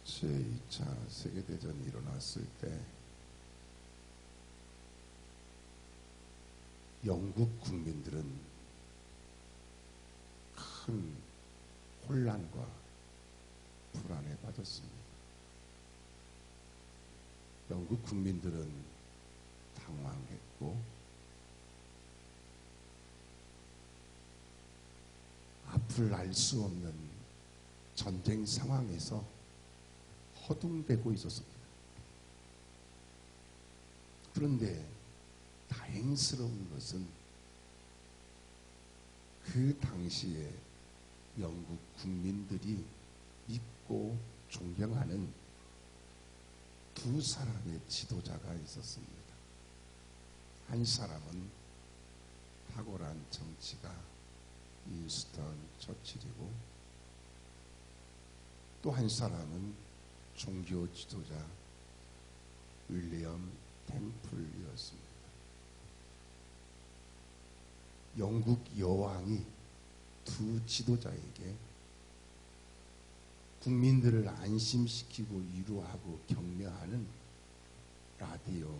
제2차 세계대전이 일어났을 때 영국 국민들은 큰 혼란과 불안에 빠졌습니다. 영국 국민들은 당황했고 앞을 알 수 없는 전쟁 상황에서 허둥대고 있었습니다. 그런데 다행스러운 것은 그 당시에 영국 국민들이 믿고 존경하는 두 사람의 지도자가 있었습니다. 한 사람은 탁월한 정치가 윈스턴 처칠이고 또 한 사람은 종교 지도자 윌리엄 템플이었습니다. 영국 여왕이 두 지도자에게 국민들을 안심시키고 위로하고 격려하는 라디오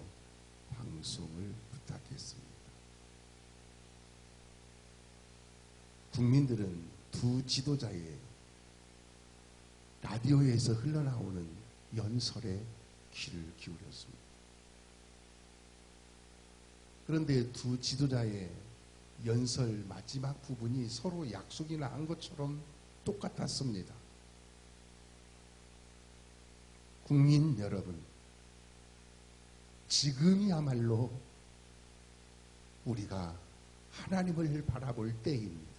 방송을 부탁했습니다. 국민들은 두 지도자의 라디오에서 흘러나오는 연설에 귀를 기울였습니다. 그런데 두 지도자의 연설 마지막 부분이 서로 약속이나 한 것처럼 똑같았습니다. 국민 여러분, 지금이야말로 우리가 하나님을 바라볼 때입니다.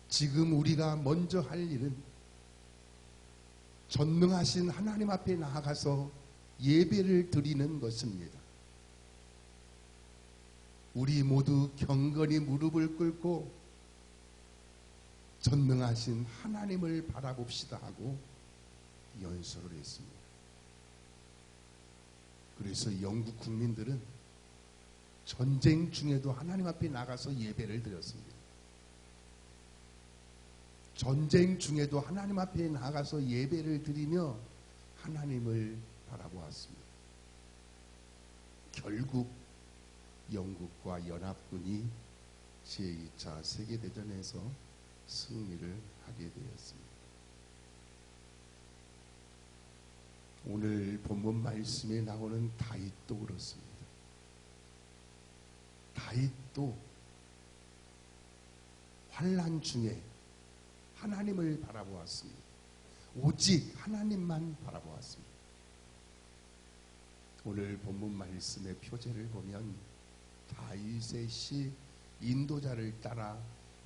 지금 우리가 먼저 할 일은 전능하신 하나님 앞에 나아가서 예배를 드리는 것입니다. 우리 모두 경건히 무릎을 꿇고 전능하신 하나님을 바라봅시다 하고 연설을 했습니다. 그래서 영국 국민들은 전쟁 중에도 하나님 앞에 나가서 예배를 드렸습니다. 전쟁 중에도 하나님 앞에 나가서 예배를 드리며 하나님을 바라보았습니다. 결국 영국과 연합군이 제2차 세계대전에서 승리를 하게 되었습니다. 오늘 본문 말씀에 나오는 다윗도 그렇습니다. 다윗도 환난 중에 하나님을 바라보았습니다. 오직 하나님만 바라보았습니다. 오늘 본문 말씀의 표제를 보면 다윗의 시 인도자를 따라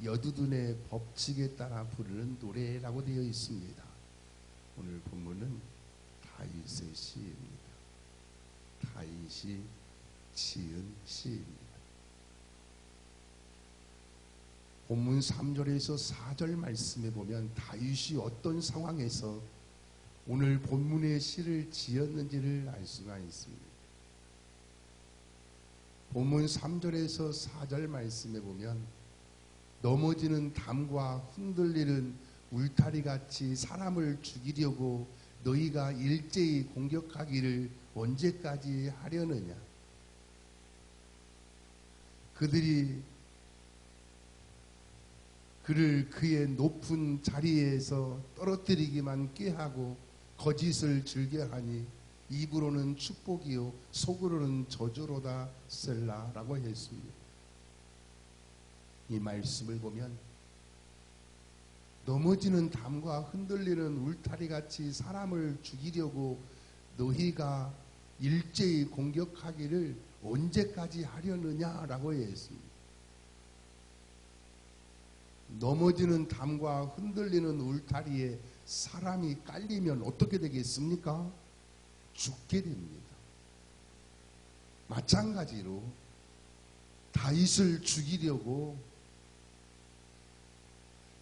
여두둔의 법칙에 따라 부르는 노래라고 되어 있습니다. 오늘 본문은 다윗의 시입니다. 다윗이 지은 시입니다. 본문 3절에서 4절 말씀에 보면 다윗이 어떤 상황에서 오늘 본문의 시를 지었는지를 알 수가 있습니다. 본문 3절에서 4절 말씀에 보면 넘어지는 담과 흔들리는 울타리같이 사람을 죽이려고 너희가 일제히 공격하기를 언제까지 하려느냐. 그들이 그를 그의 높은 자리에서 떨어뜨리기만 꾀하고 거짓을 즐겨하니 입으로는 축복이요 속으로는 저주로다 셀라라고 했습니다. 이 말씀을 보면 넘어지는 담과 흔들리는 울타리같이 사람을 죽이려고 너희가 일제히 공격하기를 언제까지 하려느냐라고 했습니다. 넘어지는 담과 흔들리는 울타리에 사람이 깔리면 어떻게 되겠습니까? 죽게 됩니다. 마찬가지로 다윗을 죽이려고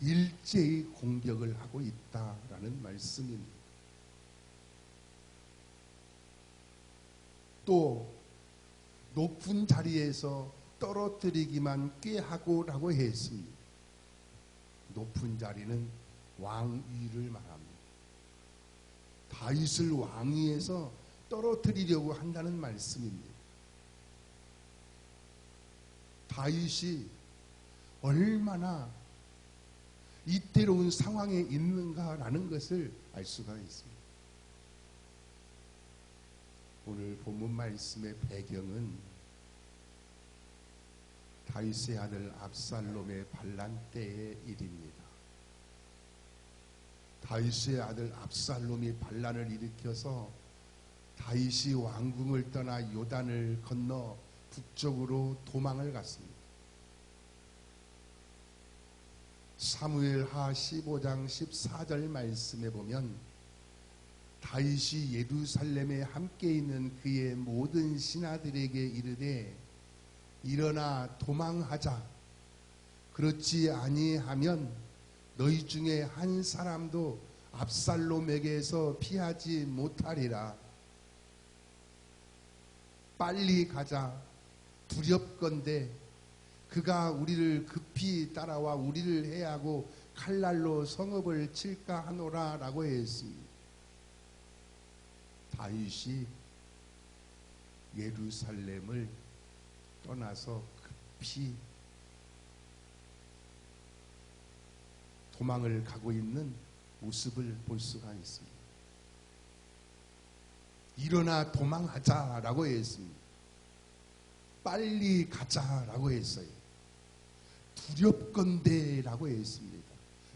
일제히 공격을 하고 있다라는 말씀입니다. 또 높은 자리에서 떨어뜨리기만 꾀하고라고 했습니다. 높은 자리는 왕위를 말합니다. 다윗을 왕위에서 떨어뜨리려고 한다는 말씀입니다. 다윗이 얼마나 이때로운 상황에 있는가라는 것을 알 수가 있습니다. 오늘 본문 말씀의 배경은 다윗의 아들 압살롬의 반란 때의 일입니다. 다윗의 아들 압살롬이 반란을 일으켜서 다윗이 왕궁을 떠나 요단을 건너 북쪽으로 도망을 갔습니다. 사무엘하 15장 14절 말씀에 보면 다윗이 예루살렘에 함께 있는 그의 모든 신하들에게 이르되 일어나 도망하자. 그렇지 아니하면 너희 중에 한 사람도 압살롬에게서 피하지 못하리라. 빨리 가자. 두렵건대 그가 우리를 급히 따라와 우리를 해하고 칼날로 성읍을 칠까 하노라 라고 했습니다. 다윗이 예루살렘을 떠나서 급히 도망을 가고 있는 모습을 볼 수가 있습니다. 일어나 도망하자라고 했습니다. 빨리 가자라고 했어요. 두렵건대라고 했습니다.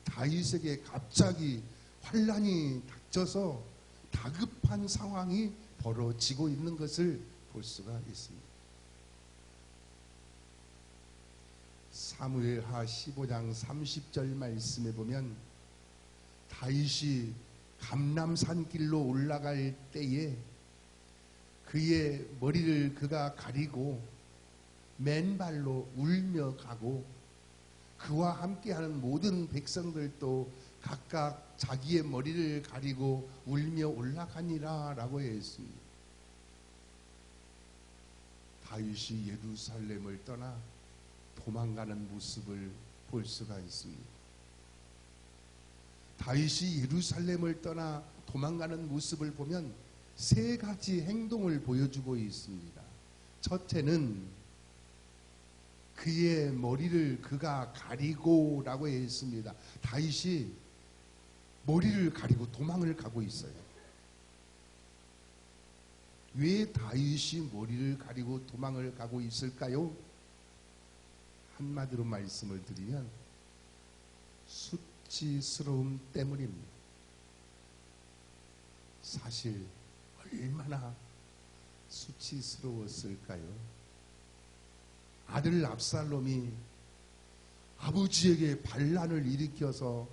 다윗에게 갑자기 환란이 닥쳐서 다급한 상황이 벌어지고 있는 것을 볼 수가 있습니다. 사무엘하 15장 30절 말씀에 보면 다윗이 감람산 길로 올라갈 때에 그의 머리를 그가 가리고 맨발로 울며 가고 그와 함께하는 모든 백성들도 각각 자기의 머리를 가리고 울며 올라가니라 라고 했습니다. 다윗이 예루살렘을 떠나 도망가는 모습을 볼 수가 있습니다. 다윗이 예루살렘을 떠나 도망가는 모습을 보면 세 가지 행동을 보여주고 있습니다. 첫째는 그의 머리를 그가 가리고 라고 했습니다. 다윗이 머리를 가리고 도망을 가고 있어요. 왜 다윗이 머리를 가리고 도망을 가고 있을까요? 한마디로 말씀을 드리면 수치스러움 때문입니다. 사실 얼마나 수치스러웠을까요? 아들 압살롬이 아버지에게 반란을 일으켜서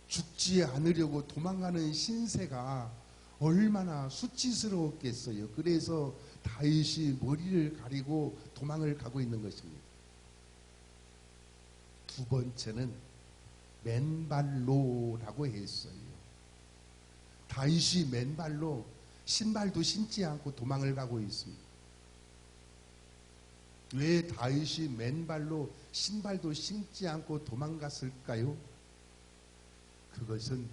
죽지 않으려고 도망가는 신세가 얼마나 수치스러웠겠어요. 그래서 다윗이 머리를 가리고 도망을 가고 있는 것입니다. 두 번째는 맨발로라고 했어요. 다윗이 맨발로 신발도 신지 않고 도망을 가고 있습니다. 왜 다윗이 맨발로 신발도 신지 않고 도망갔을까요? 그것은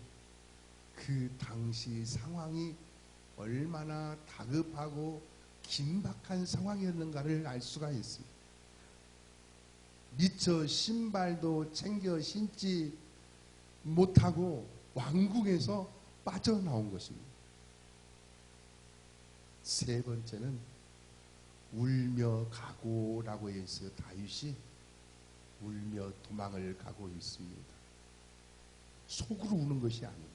그 당시 상황이 얼마나 다급하고 긴박한 상황이었는가를 알 수가 있습니다. 미처 신발도 챙겨 신지 못하고 왕궁에서 빠져나온 것입니다. 세 번째는 울며 가고라고 했어요. 다윗이 울며 도망을 가고 있습니다. 속으로 우는 것이 아닙니다.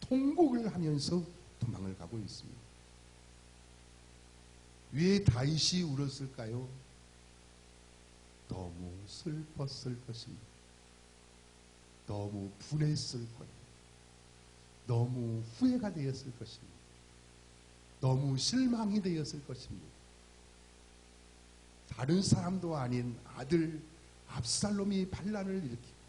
통곡을 하면서 도망을 가고 있습니다. 왜 다윗이 울었을까요? 너무 슬펐을 것입니다. 너무 분했을 거예요. 너무 후회가 되었을 것입니다. 너무 실망이 되었을 것입니다. 다른 사람도 아닌 아들 압살롬이 반란을 일으키고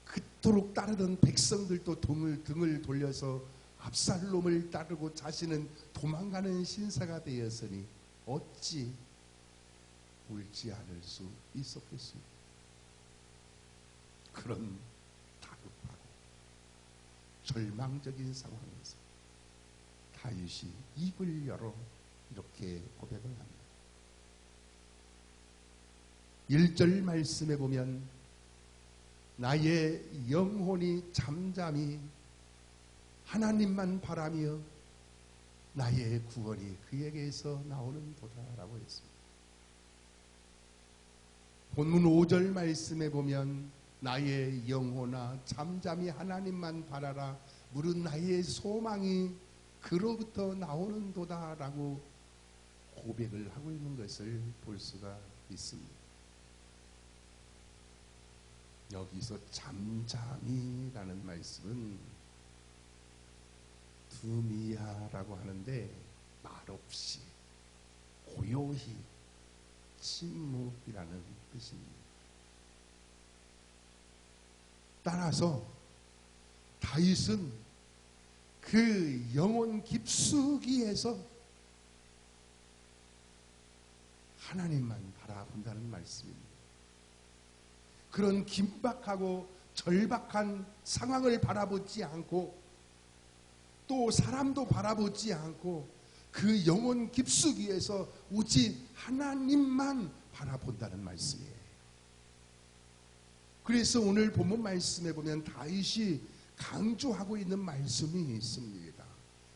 그토록 따르던 백성들도 등을 돌려서 압살롬을 따르고 자신은 도망가는 신사가 되었으니 어찌 울지 않을 수 있었겠습니까? 그런 다급하고 절망적인 상황에서 다윗이 입을 열어 이렇게 고백을 합니다. 1절 말씀에 보면 나의 영혼이 잠잠히 하나님만 바라며 나의 구원이 그에게서 나오는 도다라고 했습니다. 본문 5절 말씀에 보면 나의 영혼아 잠잠히 하나님만 바라라 무릇 나의 소망이 그로부터 나오는 도다라고 고백을 하고 있는 것을 볼 수가 있습니다. 여기서 잠잠히라는 말씀은 두미야라고 하는데 말없이 고요히 침묵이라는 뜻입니다. 따라서 다윗은 그 영혼 깊숙이에서 하나님만 바라본다는 말씀입니다. 그런 긴박하고 절박한 상황을 바라보지 않고 또 사람도 바라보지 않고 그 영혼 깊숙이에서 오직 하나님만 바라본다는 말씀이에요. 그래서 오늘 본문 말씀에 보면 다윗이 강조하고 있는 말씀이 있습니다.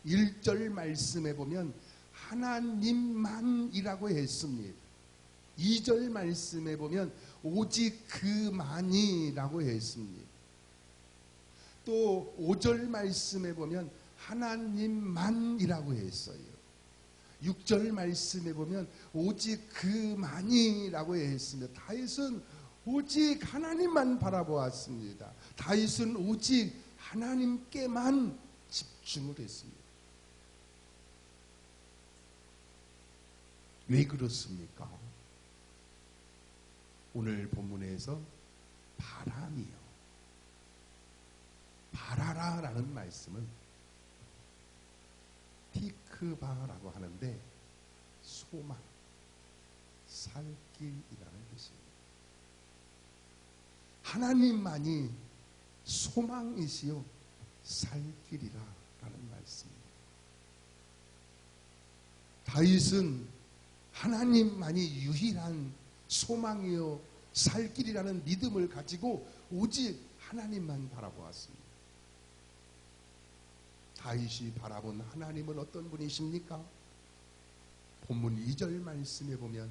1절 말씀에 보면 하나님만이라고 했습니다. 2절 말씀에 보면 오직 그만이라고 했습니다. 또 5절 말씀에 보면 하나님만이라고 했어요. 6절 말씀에 보면 오직 그만이라고 했습니다. 다윗은 오직 하나님만 바라보았습니다. 다윗은 오직 하나님께만 집중을 했습니다. 왜 그렇습니까? 오늘 본문에서 바람이요. 바라라라는 말씀은 티크바라고 하는데 소망, 살길이라는 뜻입니다. 하나님만이 소망이시요 살길이라라는 말씀입니다. 다윗은 하나님만이 유일한 소망이요 살길이라는 믿음을 가지고 오직 하나님만 바라보았습니다. 다윗이 바라본 하나님은 어떤 분이십니까? 본문 2절 말씀에 보면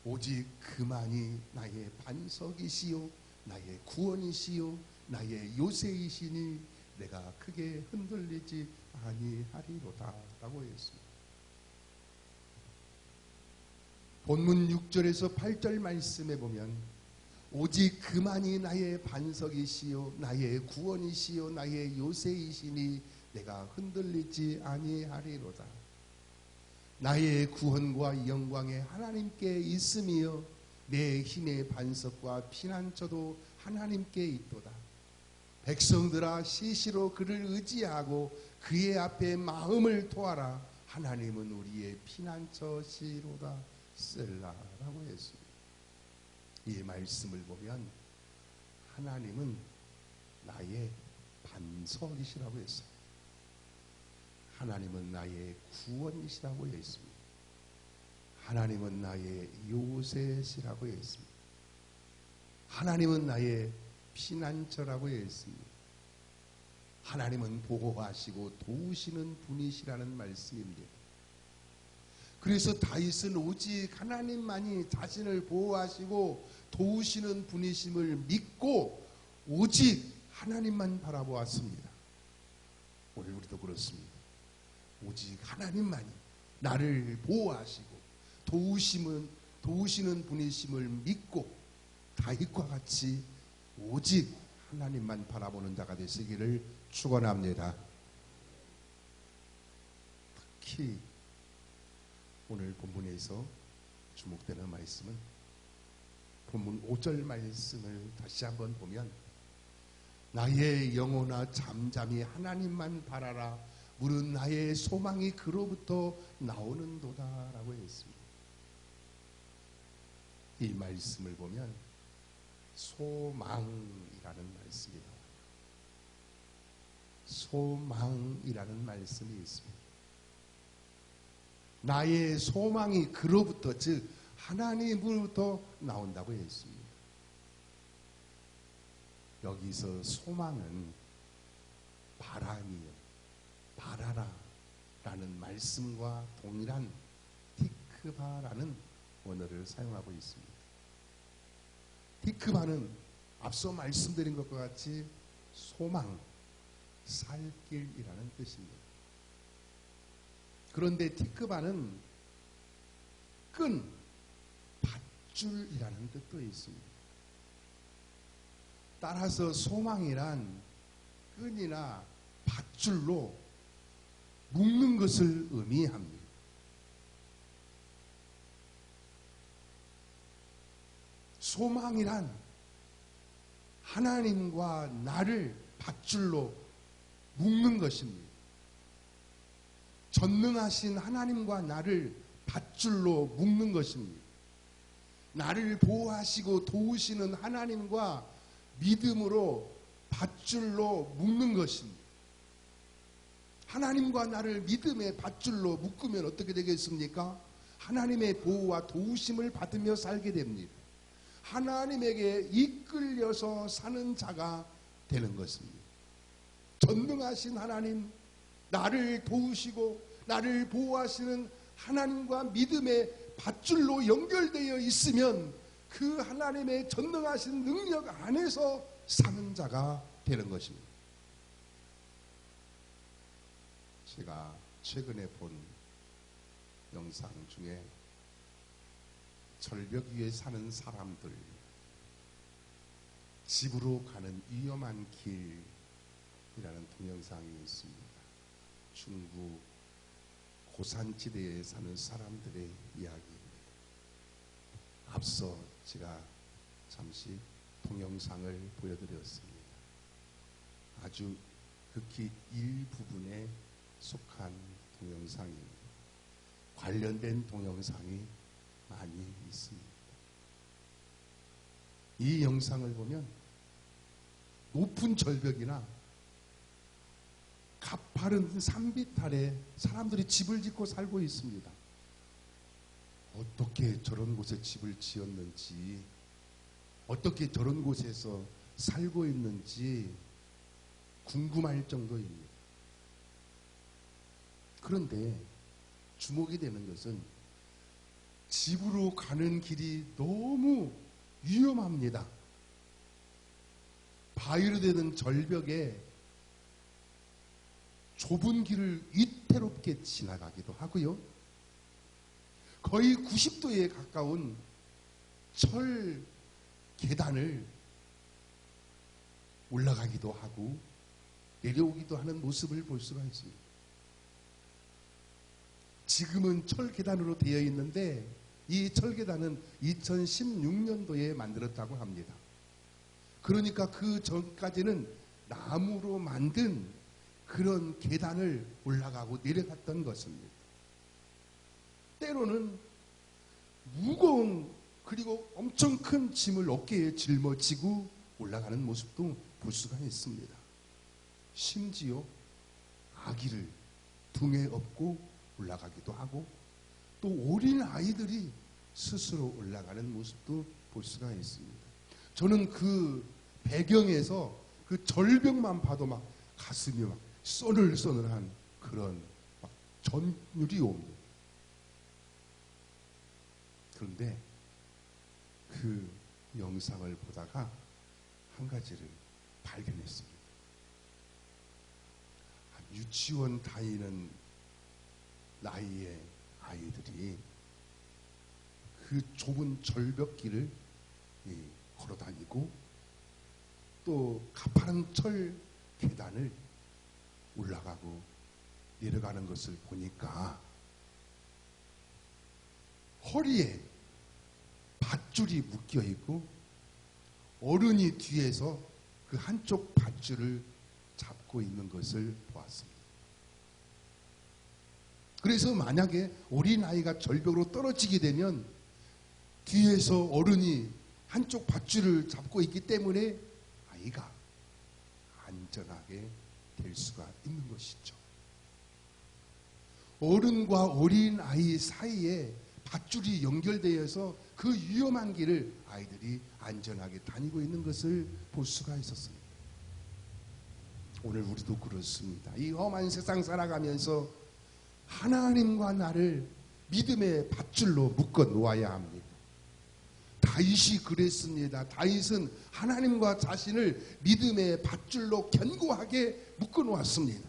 오직 그만이 나의 반석이시요 나의 구원이시요 나의 요새이시니 내가 크게 흔들리지 아니하리로다 라고 했습니다. 본문 6절에서 8절 말씀에 보면 오직 그만이 나의 반석이시요 나의 구원이시요 나의 요새이시니 내가 흔들리지 아니하리로다. 나의 구원과 영광의 하나님께 있으며 내 힘의 반석과 피난처도 하나님께 있도다. 백성들아 시시로 그를 의지하고 그의 앞에 마음을 토하라. 하나님은 우리의 피난처시로다. 셀라라고 했습니다. 이 말씀을 보면 하나님은 나의 반석이시라고 했어요. 하나님은 나의 구원이시라고 했습니다. 하나님은 나의 요새시라고 했습니다. 하나님은 나의 피난처라고 했습니다. 하나님은 보호하시고 도우시는 분이시라는 말씀입니다. 그래서 다윗은 오직 하나님만이 자신을 보호하시고 도우시는 분이심을 믿고 오직 하나님만 바라보았습니다. 오늘 우리도 그렇습니다. 오직 하나님만이 나를 보호하시고 도우시는 분이심을 믿고 다윗과 같이 오직 하나님만 바라보는 자가 되시기를 축원합니다. 특히 오늘 본문에서 주목되는 말씀은 본문 5절 말씀을 다시 한번 보면 나의 영혼아 잠잠히 하나님만 바라라 무릇 나의 소망이 그로부터 나오는도다 라고 했습니다. 이 말씀을 보면 소망이라는 말씀이 나와요. 소망이라는 말씀이 있습니다. 나의 소망이 그로부터, 즉 하나님으로부터 나온다고 했습니다. 여기서 소망은 바람이요, 바라라 라는 말씀과 동일한 티크바라는 원어를 사용하고 있습니다. 티크바는 앞서 말씀드린 것과 같이 소망, 살길이라는 뜻입니다. 그런데 티크바는 끈, 밧줄이라는 뜻도 있습니다. 따라서 소망이란 끈이나 밧줄로 묶는 것을 의미합니다. 소망이란 하나님과 나를 밧줄로 묶는 것입니다. 전능하신 하나님과 나를 밧줄로 묶는 것입니다. 나를 보호하시고 도우시는 하나님과 믿음으로 밧줄로 묶는 것입니다. 하나님과 나를 믿음의 밧줄로 묶으면 어떻게 되겠습니까? 하나님의 보호와 도우심을 받으며 살게 됩니다. 하나님에게 이끌려서 사는 자가 되는 것입니다. 전능하신 하나님, 나를 도우시고 나를 보호하시는 하나님과 믿음의 밧줄로 연결되어 있으면 그 하나님의 전능하신 능력 안에서 사는 자가 되는 것입니다. 제가 최근에 본 영상 중에 절벽 위에 사는 사람들, 집으로 가는 위험한 길이라는 동영상이 있습니다. 중부 고산지대에 사는 사람들의 이야기입니다. 앞서 제가 잠시 동영상을 보여드렸습니다. 아주 극히 일부분에 속한 동영상입니다. 관련된 동영상이 많이 있습니다. 이 영상을 보면 높은 절벽이나 가파른 산비탈에 사람들이 집을 짓고 살고 있습니다. 어떻게 저런 곳에 집을 지었는지, 어떻게 저런 곳에서 살고 있는지 궁금할 정도입니다. 그런데 주목이 되는 것은 집으로 가는 길이 너무 위험합니다. 바위로 되는 절벽에 좁은 길을 위태롭게 지나가기도 하고요. 거의 90도에 가까운 철 계단을 올라가기도 하고 내려오기도 하는 모습을 볼 수가 있습니다. 지금은 철 계단으로 되어 있는데 이 철 계단은 2016년도에 만들었다고 합니다. 그러니까 그 전까지는 나무로 만든 그런 계단을 올라가고 내려갔던 것입니다. 때로는 무거운 그리고 엄청 큰 짐을 어깨에 짊어지고 올라가는 모습도 볼 수가 있습니다. 심지어 아기를 등에 업고 올라가기도 하고 또 어린 아이들이 스스로 올라가는 모습도 볼 수가 있습니다. 저는 그 배경에서 그 절벽만 봐도 막 가슴이 막 써늘써늘한 그런 막 전율이 옵니다. 그런데 그 영상을 보다가 한 가지를 발견했습니다. 유치원 다니는 나이의 아이들이 그 좁은 절벽길을 걸어 다니고 또 가파른 철 계단을 올라가고 내려가는 것을 보니까 허리에 밧줄이 묶여 있고 어른이 뒤에서 그 한쪽 밧줄을 잡고 있는 것을 보았습니다. 그래서 만약에 어린아이가 절벽으로 떨어지게 되면 뒤에서 어른이 한쪽 밧줄을 잡고 있기 때문에 아이가 안전하게 될 수가 있는 것이죠. 어른과 어린 아이 사이에 밧줄이 연결되어서 그 위험한 길을 아이들이 안전하게 다니고 있는 것을 볼 수가 있었습니다. 오늘 우리도 그렇습니다. 이 험한 세상 살아가면서 하나님과 나를 믿음의 밧줄로 묶어 놓아야 합니다. 다윗이 그랬습니다. 다윗은 하나님과 자신을 믿음의 밧줄로 견고하게 묶어 놓았습니다.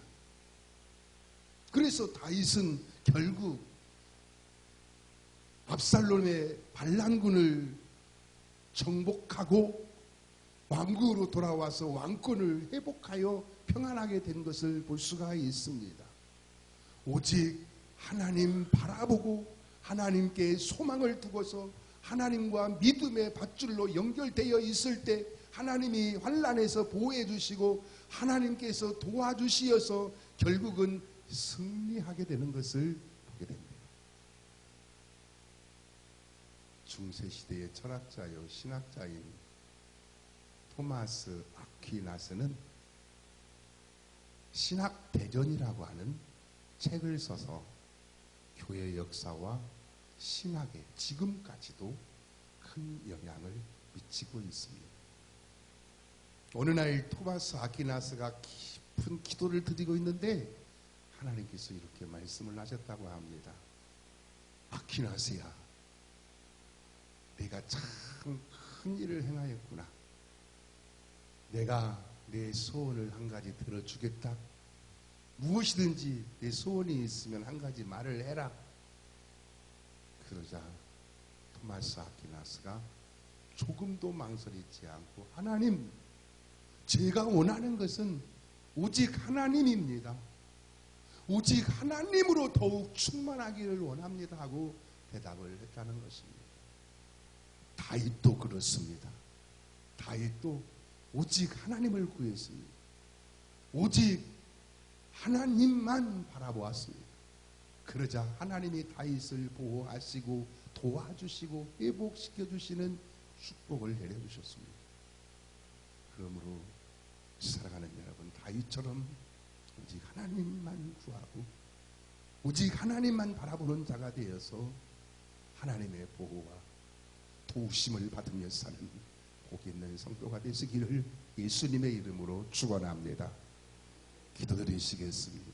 그래서 다윗은 결국 압살롬의 반란군을 정복하고 왕국으로 돌아와서 왕권을 회복하여 평안하게 된 것을 볼 수가 있습니다. 오직 하나님 바라보고 하나님께 소망을 두고서 하나님과 믿음의 밧줄로 연결되어 있을 때 하나님이 환난에서 보호해 주시고 하나님께서 도와주시어서 결국은 승리하게 되는 것을 보게 됩니다. 중세시대의 철학자요 신학자인 토마스 아퀴나스는 신학대전이라고 하는 책을 써서 교회 역사와 신학에 지금까지도 큰 영향을 미치고 있습니다. 어느 날 토마스 아퀴나스가 깊은 기도를 드리고 있는데 하나님께서 이렇게 말씀을 하셨다고 합니다. 아퀴나스야, 내가 참 큰 일을 행하였구나. 내가 내 소원을 한 가지 들어주겠다. 무엇이든지 내 소원이 있으면 한 가지 말을 해라. 그러자 토마스 아퀴나스가 조금도 망설이지 않고 하나님, 제가 원하는 것은 오직 하나님입니다. 오직 하나님으로 더욱 충만하기를 원합니다 하고 대답을 했다는 것입니다. 다윗도 그렇습니다. 다윗도 오직 하나님을 구했습니다. 오직 하나님만 바라보았습니다. 그러자 하나님이 다윗을 보호하시고 도와주시고 회복시켜주시는 축복을 내려주셨습니다. 그러므로 사랑하는 여러분, 다윗처럼 오직 하나님만 구하고 오직 하나님만 바라보는 자가 되어서 하나님의 보호와 도우심을 받으며 사는 복 있는 성도가 되시기를 예수님의 이름으로 축원합니다. 기도드리시겠습니다.